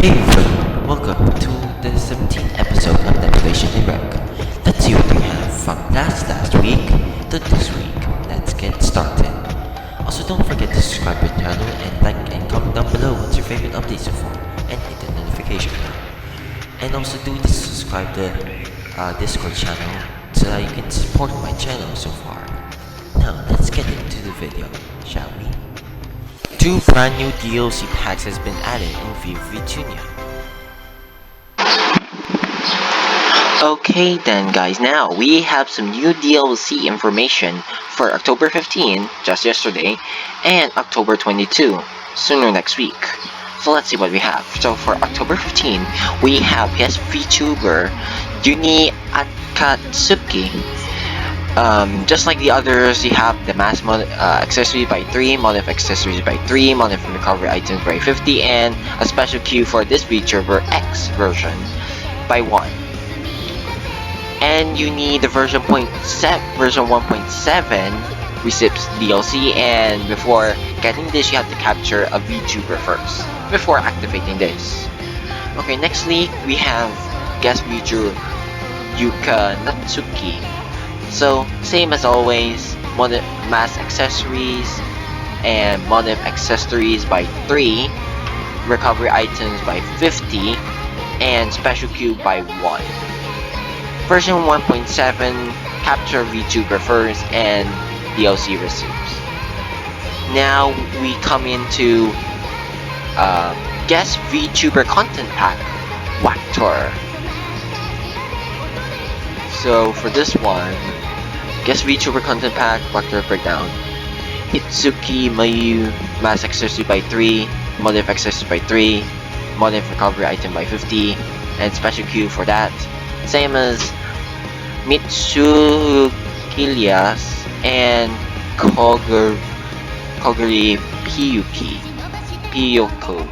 Hey everyone, welcome to the 17th episode of Nepstation. Let's see what we have from last week to this week. Let's get started. Also, don't forget to subscribe to the channel and like and comment down below what's your favorite update so far and hit the notification bell. And also do subscribe to Discord channel so that you can support my channel so far. Now, let's get into the video, shall we? Two brand new DLC packs has been added in VVVTunia. Okay then guys, now we have some new DLC information for October 15, just yesterday, and October 22, sooner next week. So let's see what we have. So for October 15, we have guest VTuber Juni Akatsuki. Just like the others, you have the mass accessory by 3, modif accessories by 3, modif recovery items by 50, and a special queue for this VTuber X version by 1. And you need the version 1.7 receipts DLC, and before getting this you have to capture a VTuber first before activating this. Okay, nextly we have guest VTuber Yuka Natsuki. So same as always, mass accessories and modif accessories by 3, recovery items by 50, and special queue by 1. Version 1.7, capture VTuber first and DLC receipts. Now we come into guest VTuber content pack, Wactor. So for this one, guest VTuber content pack, Wactor breakdown. Itsuki Mayu, mass accessory by 3, modif accessory by 3, modif recovery item by 50, and special queue for that. Same as Mitsukilias and Koguri Piyoko.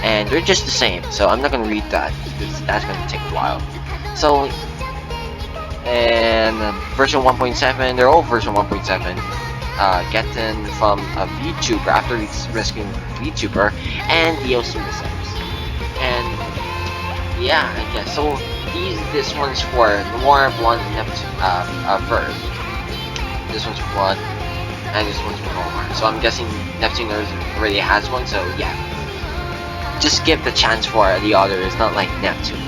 And they're just the same, so I'm not gonna read that because that's gonna take a while. So, and version 1.7, they're all version 1.7. Getting from a VTuber after rescuing a VTuber and DLC receipts. And yeah, I guess so. This one's for more blonde Verb. This one's for blonde, and this one's for Omar. So I'm guessing Neptunia already has one. So yeah, just give the chance for the others, not like Neptune.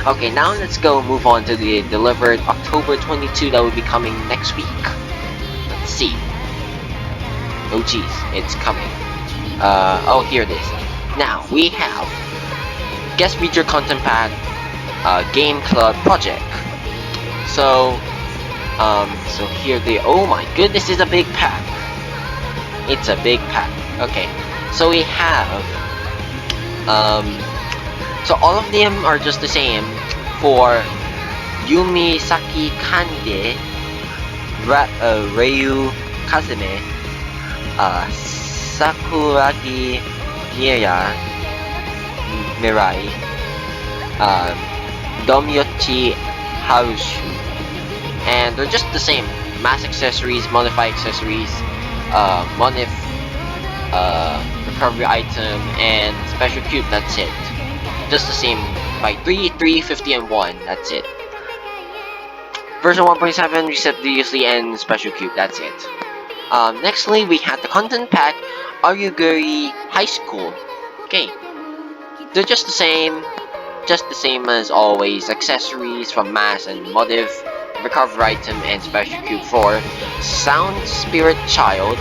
Okay, now let's move on to the delivered October 22 that will be coming next week. Let's see. Oh geez, it's coming. Oh, here it is. Now we have guest feature content pack, game club project. So here oh my goodness, it's a big pack. It's a big pack. Okay, so we have so all of them are just the same for Yumi Saki Kande, Ryu Kazeme, Sakuragi Mirai, Domyochi Harushu, and they're just the same. Mass accessories, modify accessories, modif recovery item, and special cube, that's it. Just the same by 3, 50, and 1, that's it. Version 1.7, reset DLC, and special cube, that's it. Nextly, we have the content pack, Aruguri High School. Okay, they're just the same as always. Accessories from mass and modif, recovery item, and special cube for Sound Spirit Child,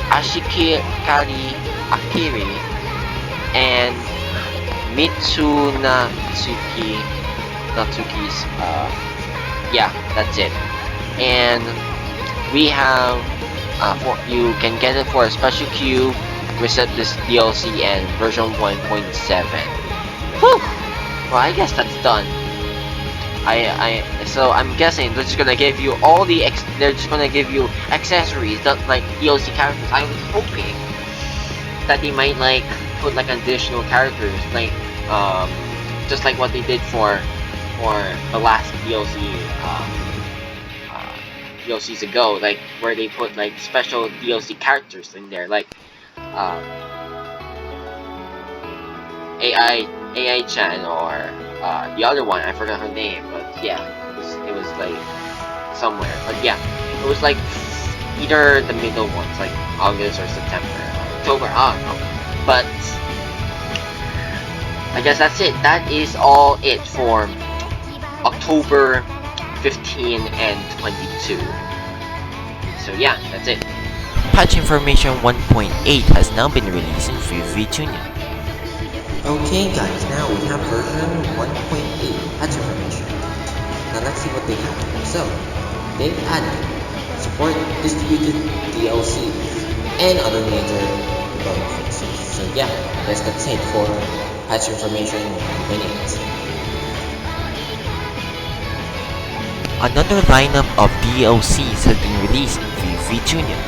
Ashikari Akiri, and Natsuki's yeah, that's it. And we have you can get it for a special queue, reset this DLC, and version 1.7. Whew! Well, I guess that's done. So I'm guessing they're just gonna give you all the they're just gonna give you accessories, not like DLC characters. I was hoping that they might like put like additional characters, like just like what they did for the last DLCs ago, like where they put like special DLC characters in there, like AI Chan or the other one. I forgot her name, but yeah, it was like somewhere. But yeah, it was like either the middle ones, like August or September, October. No. But I guess that's it. That is all it for October 15 and 22. So yeah, that's it. Patch information 1.8 has now been released in VVVTunia. Okay guys, now we have version 1.8 patch information. Now let's see what they have. So, they've added support distributed DLCs and other major bug fixes. So yeah, I guess that's it for patch information 1.8. Another lineup of DLCs has been released in VVVTunia.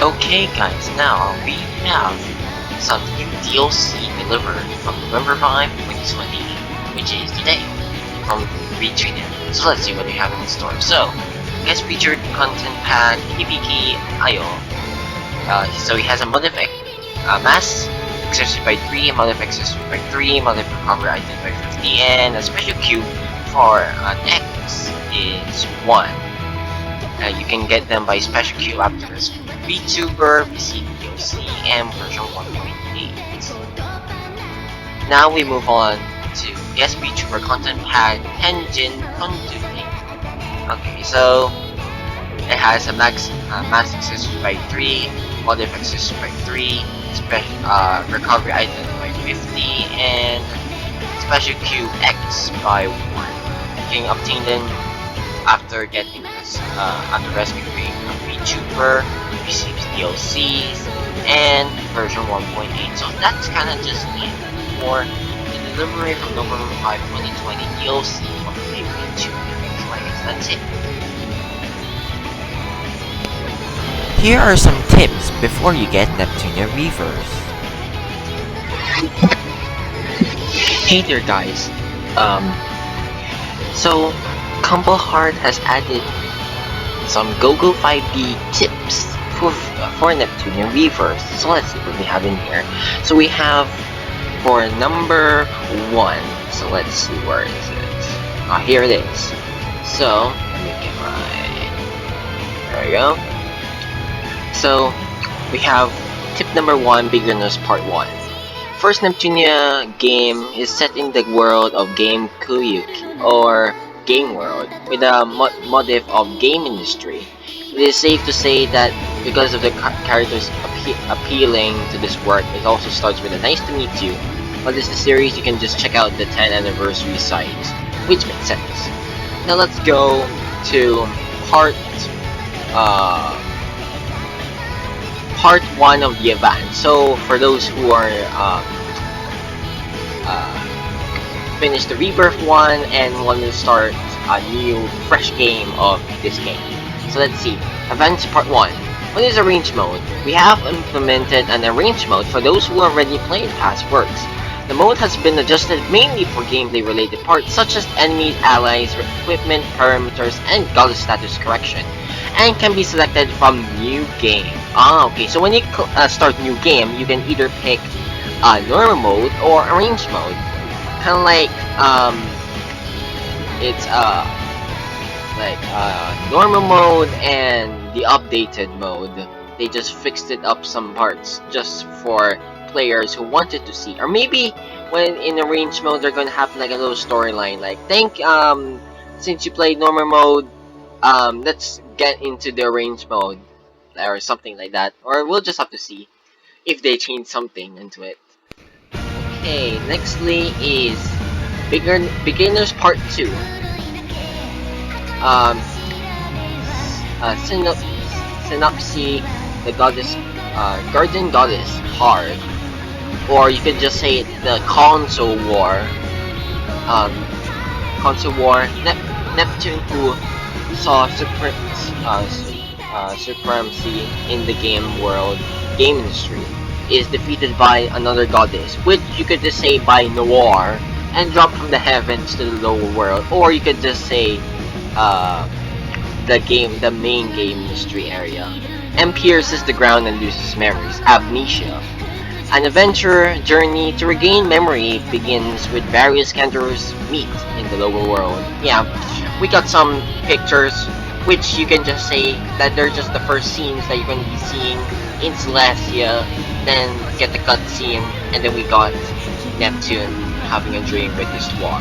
Okay guys, now we have some new DLC delivered from November 5, 2020, which is today, from VVVTunia. So let's see what they have in store. So, guest featured content pack, EPK IO. So he has a modific mass, accessory by 3, a modific accessory by 3, modific recovery item by 50, and a special cube for an X is 1. You can get them by special queue after this VTuber, VC DLC, and version 1.8. Now we move on to yes VTuber content pack Tenjin Konduki. Okay, so it has a max accessory by 3, modific accessory by 3, special recovery item by 50, and special cube X by 1. You can obtain them after getting this, after rescuing a VTuber, receives DLCs, and version 1.8. So that's kind of just it for the delivery from November 5, 2020 DLC of VVVTunia. So I guess that's it. Here are some tips before you get Neptunia ReVerse. Hey there guys, so Combo Heart has added some GoGo 5D tips for Neptunia ReVerse. So let's see what we have in here. So we have for number 1, so let's see, where is it? Here it is. So let me get there we go. So we have tip number 1, beginners part 1. First Neptunia game is set in the world of Game Kuyuki, or Game World, with a motif of game industry. It is safe to say that because of the characters appealing to this work, it also starts with a nice to meet you. But it's the series, you can just check out the 10th anniversary site, which makes sense. Now let's go to part 1 of the event. So for those who are finish the Rebirth one and want to start a new fresh game of this game. So let's see. Events part 1. What is arrange mode? We have implemented an arrange mode for those who already played past works. The mode has been adjusted mainly for gameplay related parts such as enemies, allies, equipment, parameters, and goddess status correction, and can be selected from new game. Okay, so when you start new game, you can either pick normal mode or arrange mode. Kind of like it's normal mode and the updated mode. They just fixed it up some parts just for players who wanted to see, or maybe when in arrange mode they're gonna have like a little storyline, like since you played normal mode, let's get into the arrange mode or something like that, or we'll just have to see if they change something into it. Okay, nextly is beginners part 2. Synopsis, the goddess, guardian goddess hard, or you could just say the console war. Neptune, who saw supremacy in the game industry, is defeated by another goddess, which you could just say by Noir, and drop from the heavens to the lower world, or you could just say the main game industry area. and pierces the ground and loses memories. Amnesia. An adventure journey to regain memory begins with various characters meet in the lower world. Yeah, we got some pictures, which you can just say that they're just the first scenes that you're going to be seeing in Celestia, then get the cutscene, and then we got Neptune having a dream with his dwarf.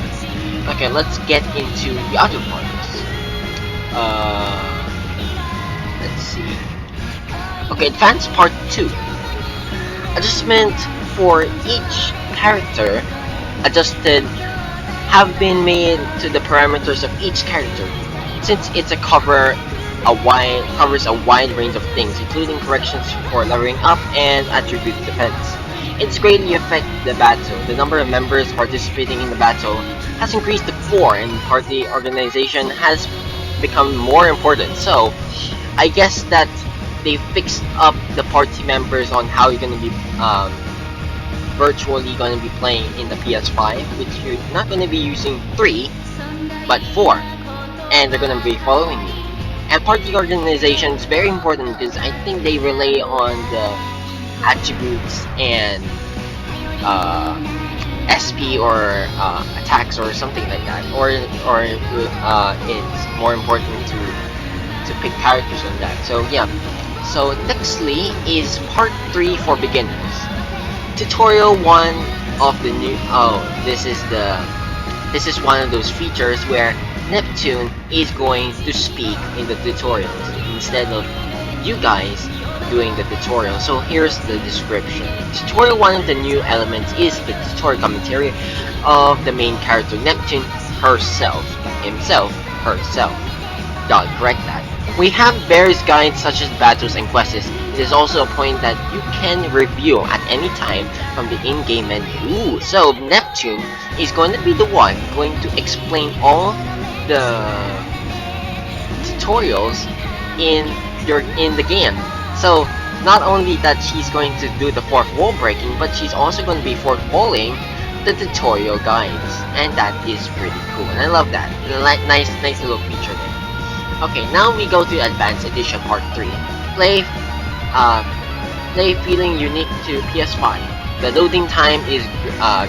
Okay, let's get into the other parts. Let's see. Okay, Advanced Part 2. Adjustment for each character adjusted have been made to the parameters of each character, since it's covers a wide range of things, including corrections for leveling up and attribute defense. It's greatly affected the battle. The number of members participating in the battle has increased to 4, and party organization has become more important. So, I guess that they fixed up the party members on how you're gonna be virtually gonna be playing in the PS5, which you're not gonna be using 3, but 4, and they're gonna be following you. And party organization is very important because I think they rely on the attributes and SP or attacks or something like that, or it's more important to pick characters on that. So yeah. So nextly is part 3 for beginners. Tutorial 1 of the new this is one of those features where Neptune is going to speak in the tutorials instead of you guys doing the tutorial. So here's the description. Tutorial 1 of the new elements is the tutorial commentary of the main character Neptune herself. Correct that. We have various guides such as battles and quests. It is also a point that you can review at any time from the in-game menu. Ooh, so Neptune is going to be the one going to explain all the tutorials in the game. So not only that she's going to do the fourth wall breaking, but she's also going to be fourth walling the tutorial guides, and that is pretty cool. And I love that. Nice little feature there. Okay, now we go to Advanced Edition Part 3. Play feeling unique to PS5. The loading time is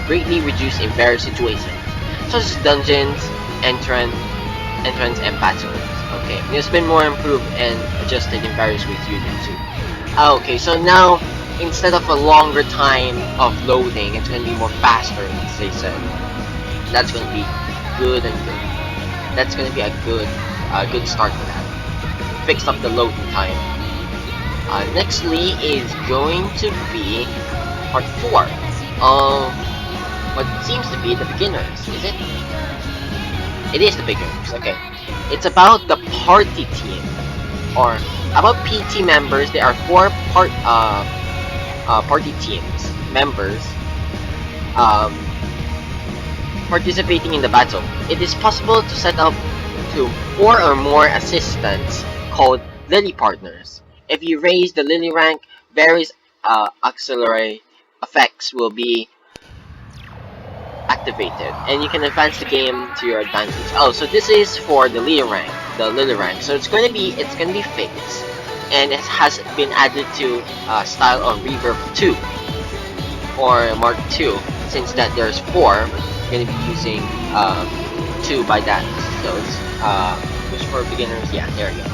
greatly reduced in various situations, such as dungeons, entrance, and battles. Okay, it's been more improved and adjusted in various ways using too. Okay, so now instead of a longer time of loading, it's gonna be more faster, as they said. That's gonna be good and good. That's gonna be a good start for that. Fixed up the loading time. Nextly is going to be part 4 of what seems to be the beginners, is it? It is the beginners, okay. It's about the party team, or about PT members. There are 4 party teams members participating in the battle. It is possible to set up to 4 or more assistants called Lily Partners. If you raise the Lily rank, various auxiliary effects will be activated, and you can advance the game to your advantage. Oh, so this is for the Lily rank. So it's gonna be fixed, and it has been added to style of ReVerse 2 or Mark 2. Since that there's 4, we're gonna be using 2 by that. So it's which for beginners, yeah, there we go.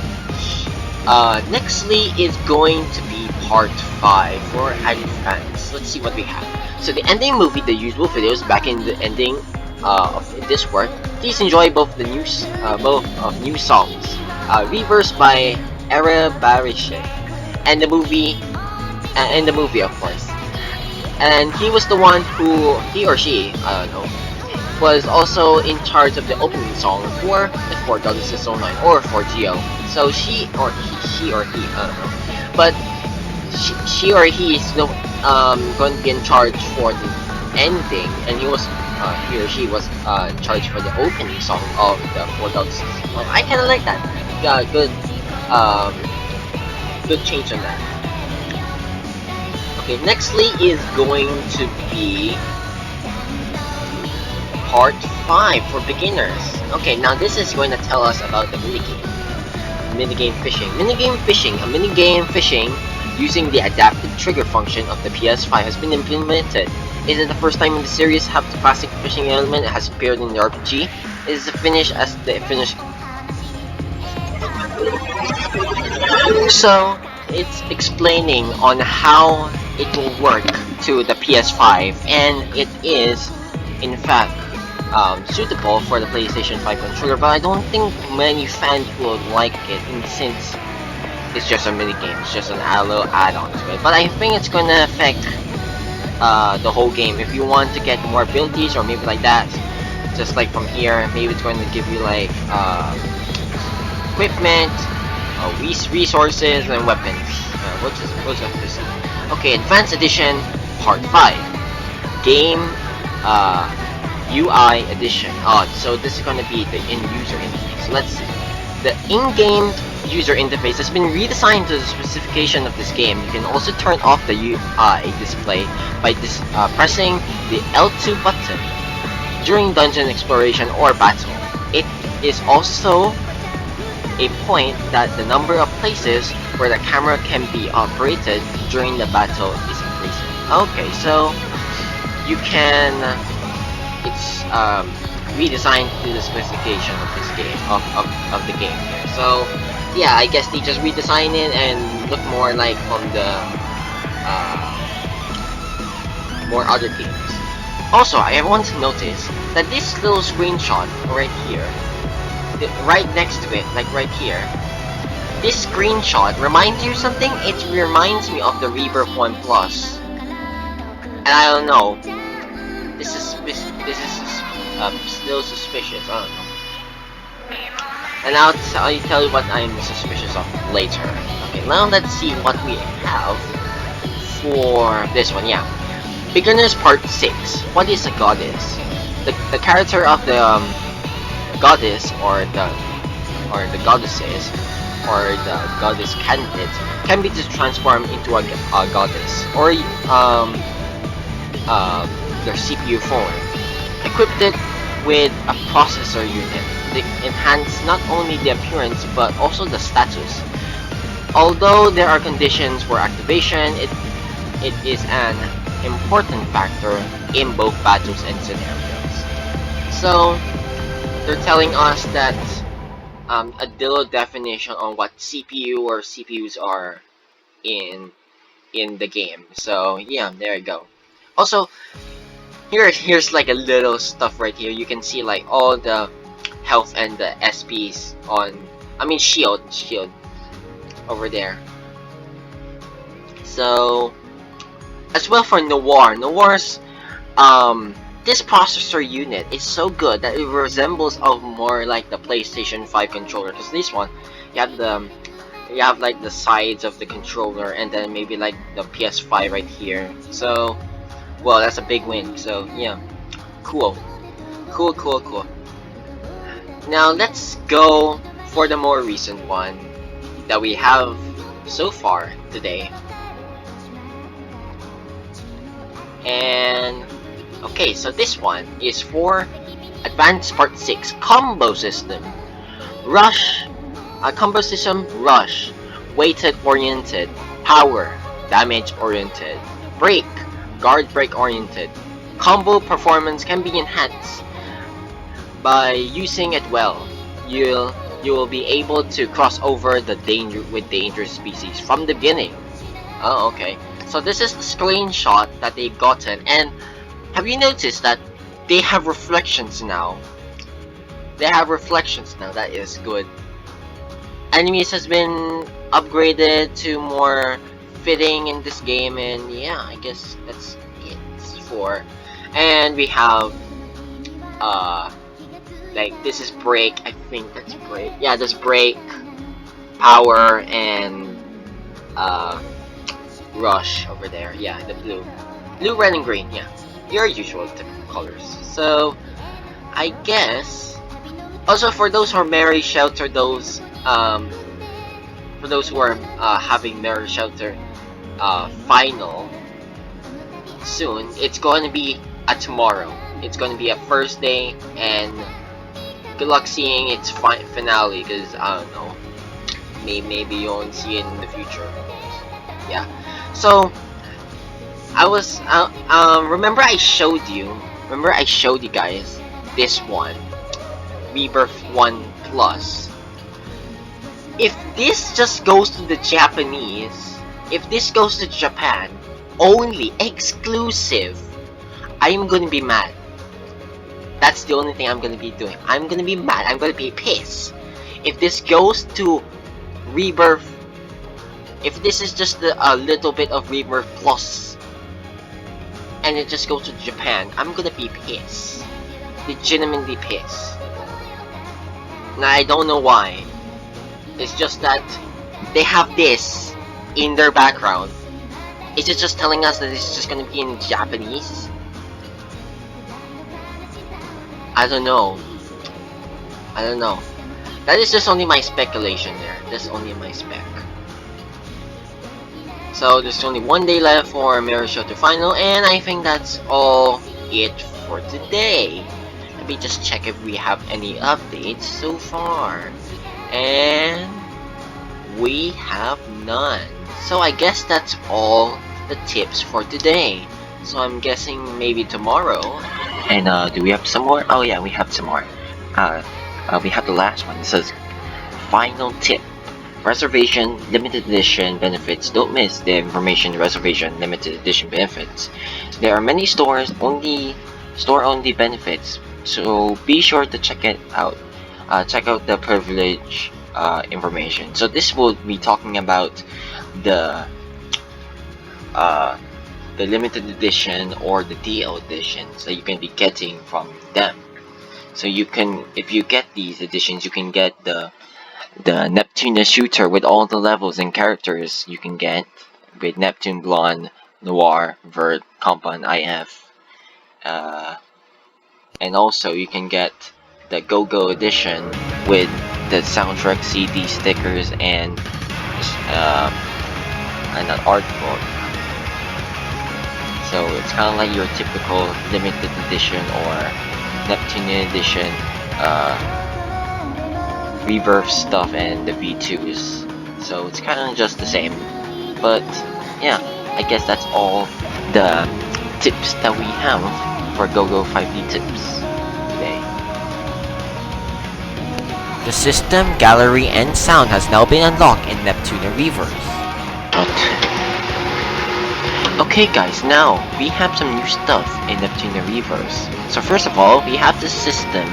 Nextly is going to be part 5 for advanced. Let's see what we have. So the ending movie, the usual videos back in the ending of this work. Please enjoy both of new songs. ReVerse by Era Barishe, and the movie of course. And he was the one he or she, I don't know, was also in charge of the opening song for the 4 Douglas 09 or for Geo. So she or he, I don't know. But she or he is going to be in charge for the ending, and he or she was in charge for the opening song of the 4 Douglas. I kinda like that. Good change on that. Okay, nextly is going to be part 5 for beginners. Okay, now this is going to tell us about the minigame. minigame fishing. A minigame fishing using the adapted trigger function of the PS5 has been implemented. It is the first time in the series have the classic fishing element has appeared in the RPG. It is finished as the finish. So it's explaining on how it will work to the PS5, and it is in fact suitable for the PlayStation 5 controller, but I don't think many fans would like it, and since it's just a mini game, it's just an little add-on to it. But I think it's gonna affect the whole game. If you want to get more abilities or maybe like that, just like from here, maybe it's going to give you like equipment, resources, and weapons. What's this? Okay, Advanced Edition Part 5 Game UI Edition. So this is gonna be the in-user interface. So let's see. The in-game user interface has been redesigned to the specification of this game. You can also turn off the UI display by pressing the L2 button during dungeon exploration or battle. It is also a point that the number of places where the camera can be operated during the battle is increasing. Okay, so you can it's redesigned to the specification of this game of the game here. So yeah, I guess they just redesign it and look more like from the more other games. Also, I want to notice that this little screenshot right here, right next to it, like right here, this screenshot reminds you of something. It reminds me of the ReVerse 1 Plus, and I don't know. This is still suspicious. I don't know. And I'll tell you what I'm suspicious of later. Okay, now let's see what we have for this one. Yeah, Beginners Part 6. What is a goddess? The character of the goddess or the goddesses or the goddess candidate can be transformed into a goddess or their CPU form. Equipped it with a processor unit. They enhance not only the appearance but also the status. Although there are conditions for activation, it is an important factor in both battles and scenarios. So they're telling us that a little definition on what CPU or CPUs are in the game. So yeah, there you go. Also, here's like a little stuff right here. You can see like all the health and the SPs on, I mean shield over there. So as well for Noir's this processor unit is so good that it resembles of more like the PlayStation 5 controller. Because this one, you have like the sides of the controller and then maybe like the PS5 right here. So well, that's a big win. So yeah, cool. Now let's go for the more recent one that we have so far today. And okay, so this one is for Advanced Part 6 Combo System. Combo System Rush, Weighted Oriented, Power, Damage Oriented, Break, Guard Break Oriented. Combo performance can be enhanced by using it well. You will be able to cross over the dangerous species from the beginning. Oh, okay. So this is the screenshot that they've gotten, and have you noticed that they have reflections now? That is good. Enemies has been upgraded to more fitting in this game, and yeah, I guess that's it for. And we have like this is break. I think that's break. Yeah, this break, power, and rush over there. Yeah, the blue, red, and green. Yeah, your usual typical colors. So I guess also for those who are Mary Shelter, those for those who are having Mary Shelter final soon, it's going to be a tomorrow. It's going to be a first day, and good luck seeing its finale, because I don't know. maybe you'll see it in the future. Yeah. So I was remember I showed you guys this one, Rebirth 1 Plus. If this just goes to the Japanese, if this goes to Japan only exclusive, I'm gonna be mad. That's the only thing I'm gonna be doing. I'm gonna be mad. I'm gonna be pissed. If this goes to Rebirth, if this is just a little bit of Rebirth Plus, and it just goes to Japan, I'm gonna be pissed. Legitimately pissed. Now I don't know why. It's just that they have this in their background. Is it just telling us that it's just gonna be in Japanese? I don't know. That is just only my speculation there. That's only my spec. So there's only 1 day left for Mirror Shelter Final, and I think that's all it for today. Let me just check if we have any updates so far. And we have none. So I guess that's all the tips for today. So I'm guessing maybe tomorrow. And do we have some more? Oh yeah, we have some more. We have the last one. It says, final tip. Reservation limited edition benefits. Don't miss the information reservation limited edition benefits. There are many store only benefits, so be sure to check it out. Check out the privilege information. So this will be talking about the limited edition or the DL editions that you can be getting from them. So you can, if you get these editions, you can get the Neptunia shooter with all the levels and characters you can get with Neptune, Blonde, Noir, Vert, Compound, IF. And also you can get the Go-Go edition with the soundtrack CD stickers and an artwork. So it's kind of like your typical limited edition or Neptunia edition ReVerse stuff and the V2s. So it's kind of just the same. But yeah, I guess that's all the tips that we have for GoGo 5D tips today. The system, gallery, and sound has now been unlocked in Neptunia ReVerse. Okay guys, now we have some new stuff in Neptunia ReVerse. So first of all, we have the system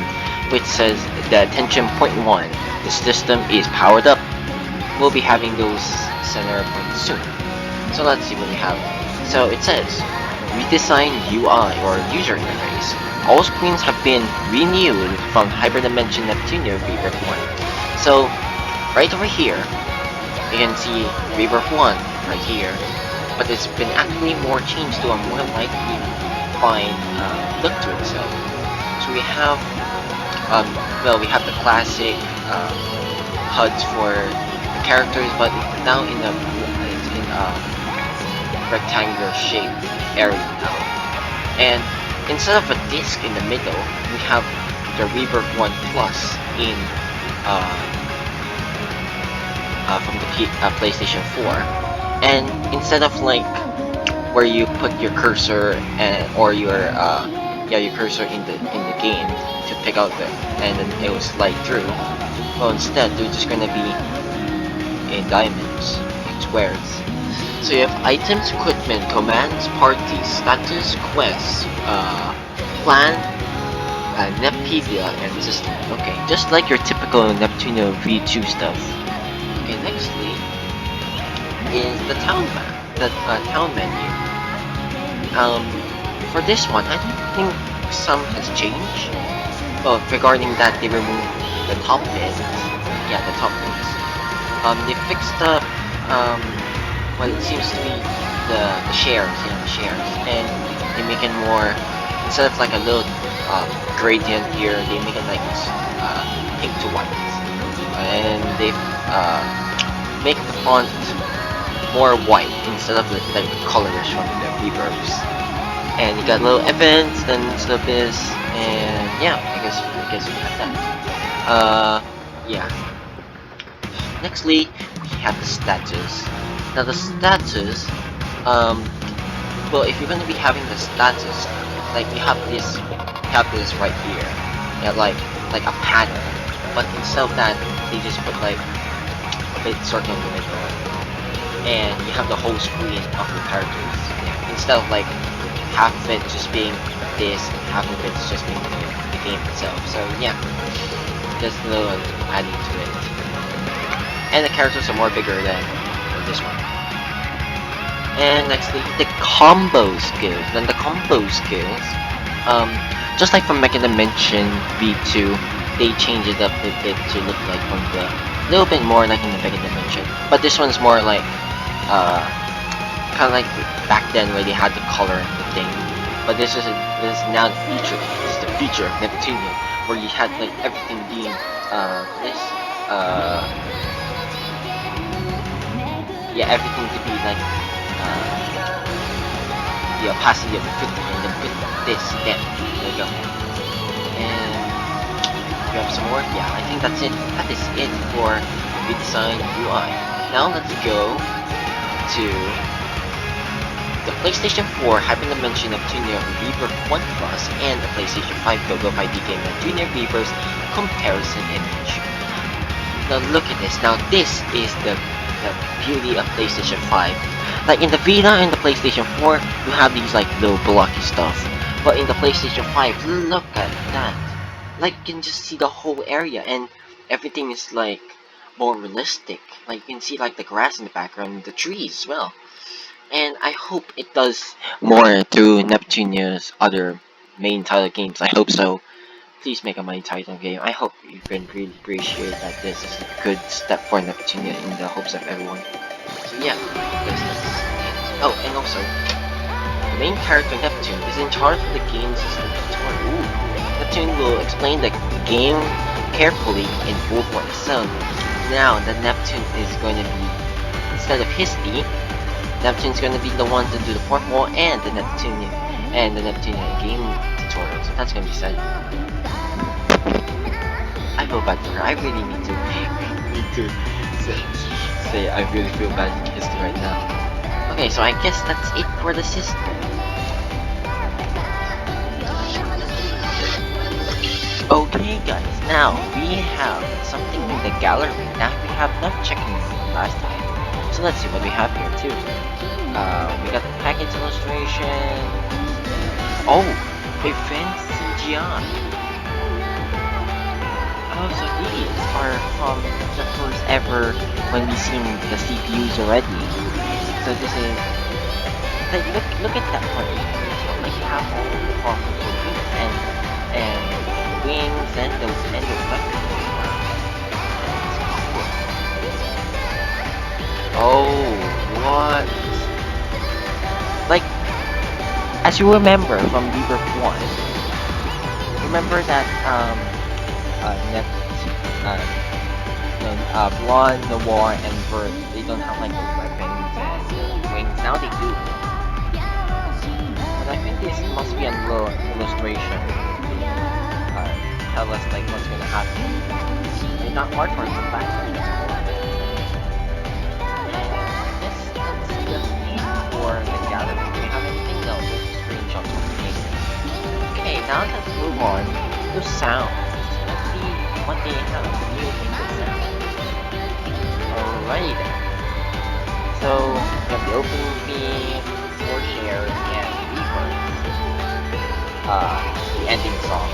which says the attention point 1. The system is powered up. We'll be having those center points soon. So let's see what we have. So it says redesigned UI or user interface. All screens have been renewed from Hyperdimension Neptunia Rebirth 1. So right over here, you can see Rebirth 1 right here, but it's been actually more changed to a more lightly fine look to itself. So we have well, we have the classic HUDs for the characters, but now it's in a rectangular shape area now. And instead of a disc in the middle, we have the Rebirth 1 Plus in from the PlayStation 4. And instead of like where you put your cursor or your cursor in the game to pick out and then it will slide through. Well, instead they're just gonna be in diamonds, in squares. So you have items, equipment, commands, parties, status, quests, plan, Neppedia, and system. Okay, just like your typical Neptunia V2 stuff. Okay, nextly is the town map, the town menu. For this one, I don't think some has changed. Well, regarding that, they removed the top bits. Yeah, the top bits. They fixed up, well, it seems to be the shares, the shares, and they make it more, instead of like a little gradient here, they make it like pink to white, and they make the font more white instead of like the colors from the ReVerse. And you got little events and stuff this, and yeah, I guess we have that. Yeah. Nextly, we have the status. Now the status, well, if you're gonna be having the status, like you have this right here, yeah, like a pattern. But instead of that, they just put like a big circle in the middle, and you have the whole screen of your characters. Yeah, instead of like half of it just being this, and half of it just being the game itself. So yeah, just a little adding to it. And the characters are more bigger than this one. And nextly, the combo skills. Then the combo skills, just like from Mega Dimension V2, they changed it up a bit to look like from the little bit more like in the Mega Dimension. But this one's more like, kind of like back then where they had the color and the thing. But this is now the feature. This is the feature of Neptunia, where you had like everything being this yeah, everything to be like the opacity of 50 and then with this again. There you go. And you have some more. Yeah, I think that's it. That is it for redesign UI. Now let's go to the PlayStation 4 Hyperdimension Neptunia ReVerse 1 Plus and the PlayStation 5 GoGo 5D Game Neptunia ReVerse comparison image. Now look at this. Now this is the beauty of PlayStation 5. Like in the Vita and the PlayStation 4, you have these like little blocky stuff. But in the PlayStation 5, look at that. Like you can just see the whole area and everything is like more realistic. Like you can see like the grass in the background and the trees as well. And I hope it does more through Neptunia's other main title games. I hope so. Please make a main title game. I hope you can really appreciate that this is a good step for Neptunia in the hopes of everyone. So yeah, that's it. Oh, and also, the main character Neptune is in charge of the game system tutorial. Ooh. Neptune will explain the game carefully in full form. So now the Neptune is going to be, instead of Histy, Neptune's going to be the one to do the fourth wall and the Neptunia game tutorial. So that's going to be sad. I feel bad for her. I really need to say I really feel bad for History right now. Okay, so I guess that's it for the system. Okay guys, now we have something in the gallery that we have not checked last time. So let's see what we have here too. We got the package illustration. Oh, event CGI. Oh, so these are from the first ever when we seen the CPUs already. So this is like look at that one. It's like you have all the possible units and wings and those weapons. Oh, what? Like, as you remember from ReVerse 1, remember that Blonde, Noir, and Vert, they don't have like the weapons and wings. Now they do. But I think this must be a little illustration. Tell us like what's gonna happen. It's not hard for us to find. Yes, that's just it for the gallery. Do we have anything? No, just screenshots of the game. Okay, now let's move on to sound. Let's see what they have new in the sound. Alrighty then. So we have the opening theme, 4 shares, and ReVerse. The ending song.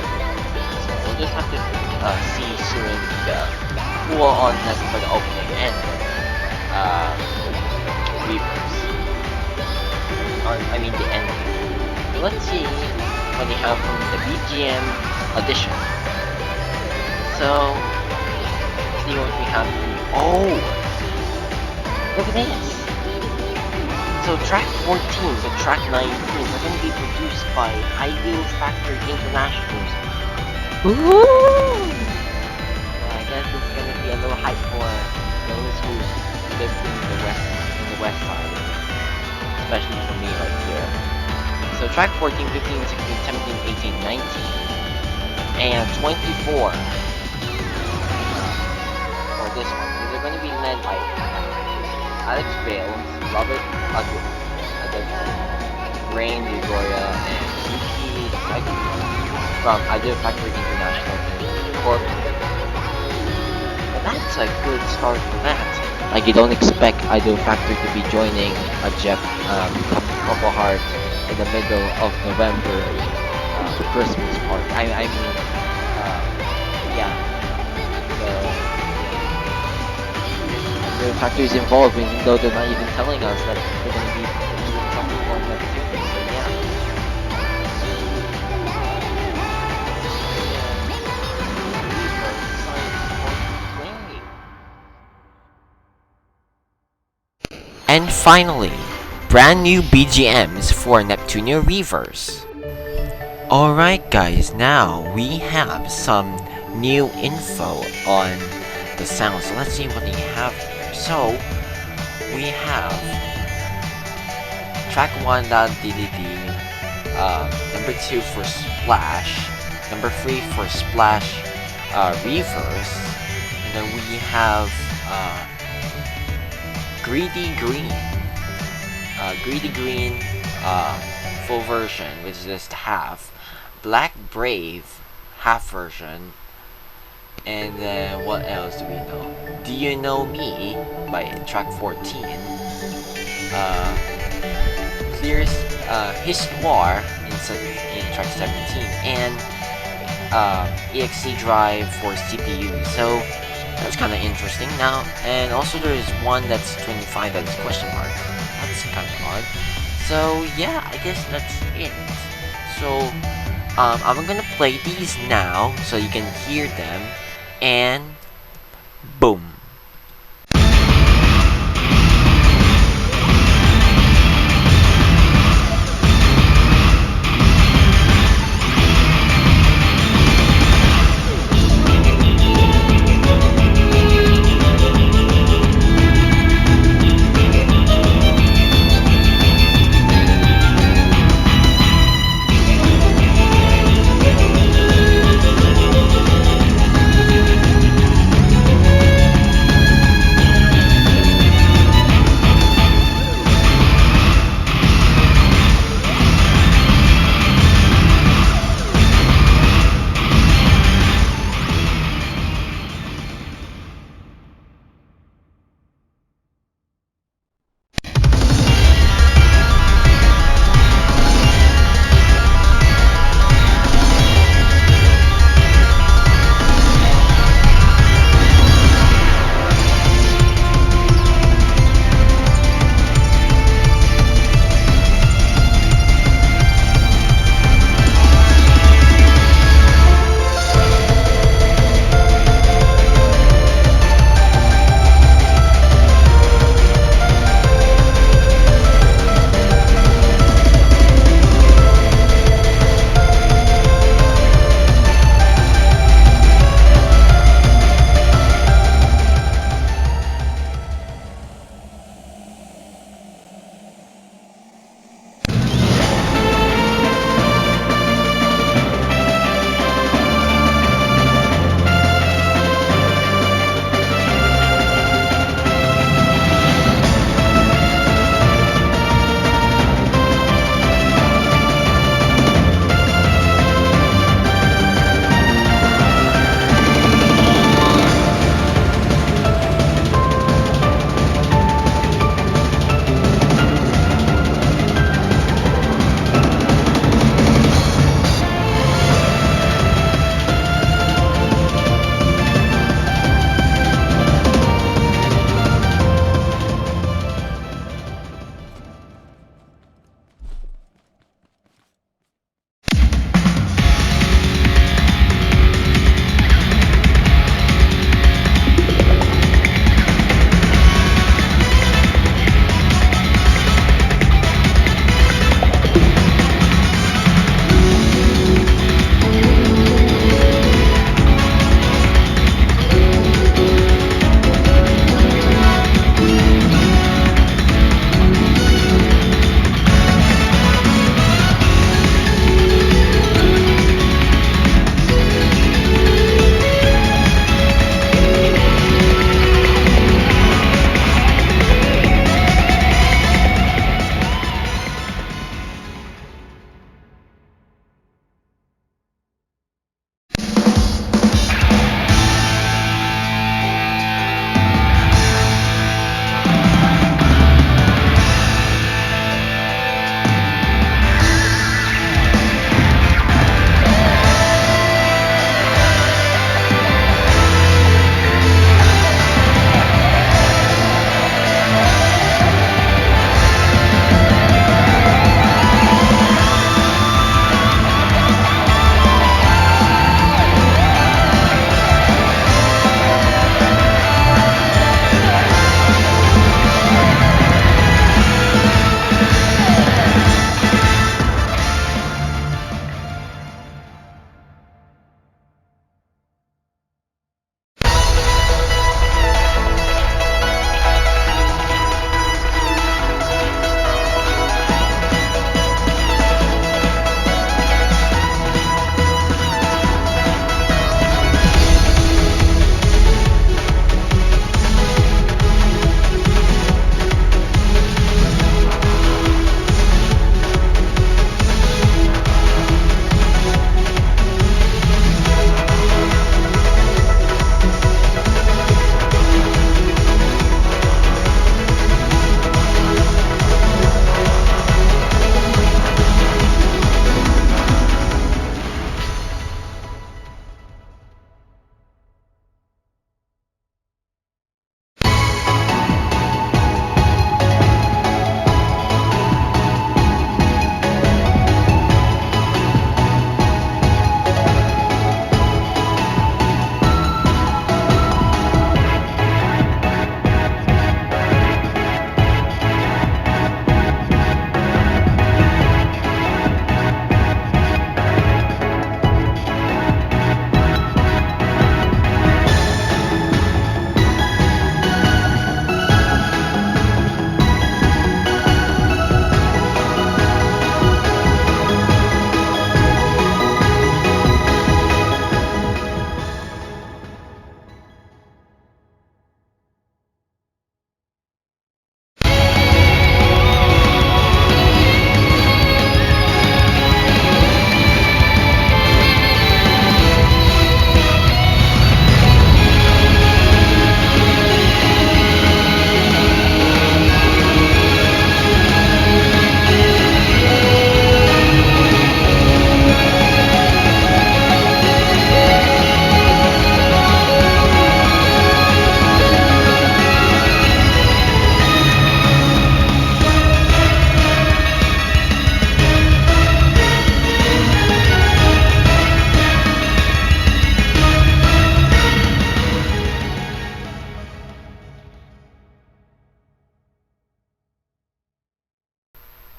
So we'll just have to see soon the full on list for the opening and ReVerse. Or I mean the ending. So let's see what they have from the BGM edition. So let's see what we have here. Oh, look at this. So track 14 to track 19 are going to be produced by Ideal Factory Internationals. Ooh! Yeah, I guess it's going to be a little hype for those who live in the west side, especially for me right here. So track 14, 15, 16, 17, 18, 19, and 24 for this one. These are going going to be led by Alex Bale, Robert Rain Gregoria, and Yuki Seki from Idol Factory International Corp. But that's a good start for that. Like, you don't expect Idol Factory to be joining a Jeff Couple Heart in the middle of November Christmas party. I mean, yeah. So Idol Factory is involved, even though they're not even telling us that they're going to be doing something for Neptunia. So yeah. And finally, brand new BGMs for Neptunia ReVerse. Alright guys, now we have some new info on the sound. So let's see what they have here. So we have track 1 DDD, number 2 for Splash, number 3 for Splash ReVerse, and then we have Greedy Green full version, which is just half, Black Brave half version, and then what else do we know? Do You Know Me by track 14, Clear Histoire in track 17, and EXE Drive for CPU. So that's kind of interesting now. And also there is one that's 25 that's question mark. That's kind of odd. So yeah, I guess that's it. So I'm gonna play these now so you can hear them, and boom.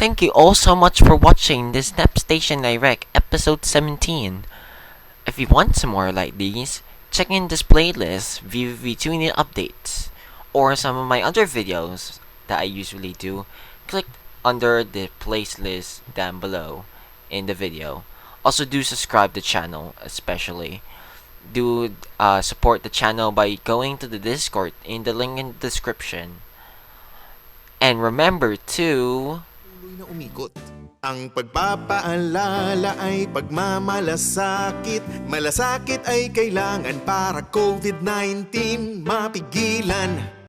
Thank you all so much for watching this Nepstation Direct episode 17. If you want some more like these, check in this playlist, VVVTunia updates, or some of my other videos that I usually do. Click under the playlist down below in the video. Also do subscribe to the channel, especially. Do support the channel by going to the Discord in the link in the description. And remember to... Tuloy na umikot. Ang pagpapaalala ay pagmamalasakit. Malasakit ay kailangan para COVID-19 mapigilan.